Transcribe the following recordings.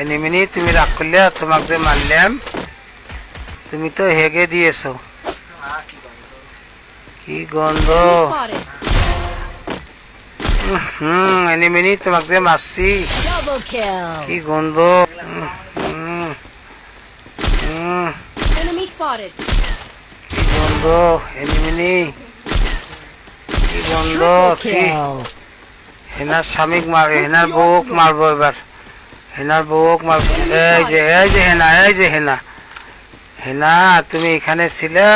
এনিমিনি তুমি রাগ করলে তোমাকে মারলাম, তুমি তো হেগে দিয়েছো। কি গন্ধ! এনিমিনি তোমাকে মারছি, কি গন্ধ! কি গন্ধ! এনিমিনি কি গন্ধ! হেনার স্বামীক মারবে, হেনার বউক মারবো এবার, হেনার বউক মারবো। এই যে হেনা, এই যে হেনা, হেনা তুমি এখানে ছিলে,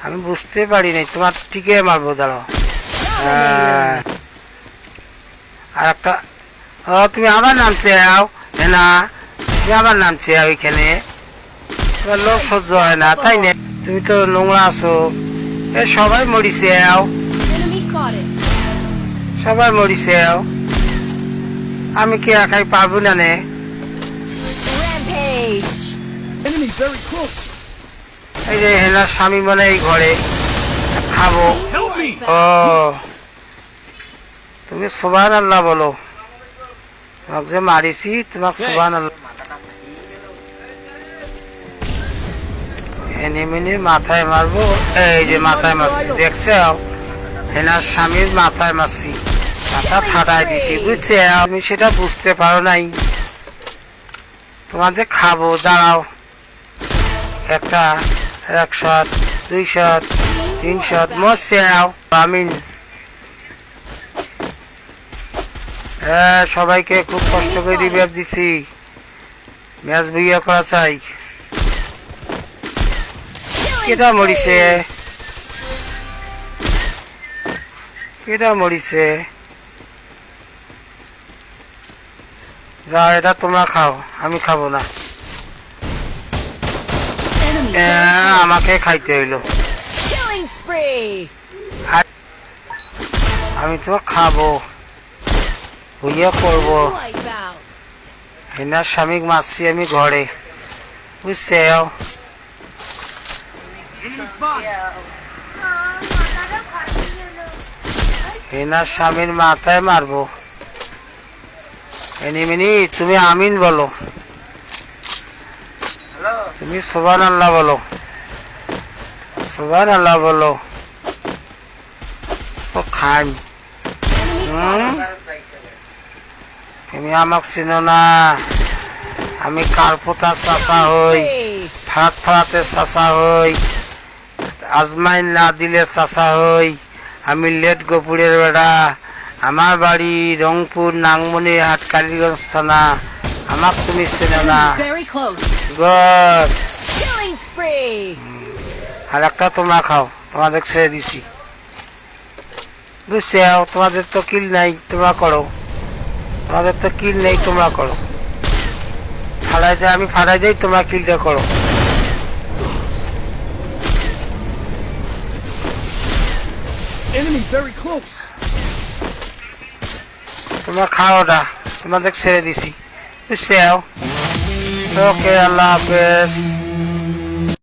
আমি বুঝতে পারি নাই, তোমার টিকে মারবো, দাঁড়াও। আর একটা, ও তুমি আবার নামছে আও, হেনা তুমি আবার নামছে আও এখানে, তোমার লোক সহ্য হয় না তাই না? তুমি তো নোংরা আছো। এ সবাই মরিছে আও, সবাই মরিছে আও, আমি কি একাই পারবো না নে? এই যে হেনার স্বামী মানে এই ঘরে খাবো। ও তুমি সুবহানাল্লাহ বলো, তোমাকে যে মারিছি তোমাকে সুবহানাল্লাহ। এনিমিনির মাথায় মারবো, এই যে মাথায় মারছি, দেখছো? হেনার স্বামীর মাথায় মারছি, মাথা ফাটাই দিছি, বুঝছে? আমি সেটা বুঝতে পারো নাই, তোমাদের খাবো, দাঁড়াও। একটা, 1 শট, 2 শট, 3 শট, মরছে আমিন। হ্যাঁ, সবাইকে খুব কষ্ট করে রিভাইভ দিছি, ম্যাচ বুইয়া করা চাই। কেটা মরিছে, কেটা মরিছে? যা, এটা তোমরা খাও, আমি খাবো না। আমাকে খাইতে হইলো, আমি তো খাবো, হইয়া করবো। হেনার স্বামীক মারছি আমি ঘরে, বুঝছে? হেনার স্বামীর মাথায় মারবো। এনিমিনি তুমি আমিন বলো, তুমি সুবহানাল্লাহ বলো, সুবহানাল্লাহ বলো। ও খান, তুমি আমাকে চিনো না, আমি কার্পোতার চাচা হই, ফারাত ফারাতের চাচা হই, আজমাইন না দিলে চাচা হই, আমি লেট গোপুরের বেড়া, আমার বাড়ি রংপুর নাংমনি হাট কালীগঞ্জ থানা, আমাকে তুমি চেনো না। গড, আর একটা তোমরা খাও, তোমাদের ছেড়ে দিছি, বুঝছে? তোমাদের তো কিল নাই, তোমরা করো, তোমাদের তো কিল নেই, তোমরা করো। ফাড়াই দেয়, আমি ফাড়াই দেই, তোমরা কিলটা করো। তোমরা খাও ওটা, তোমাদের ছেড়ে দিছি, বুঝছে? ওকে, আল্লাহ হাফেজ।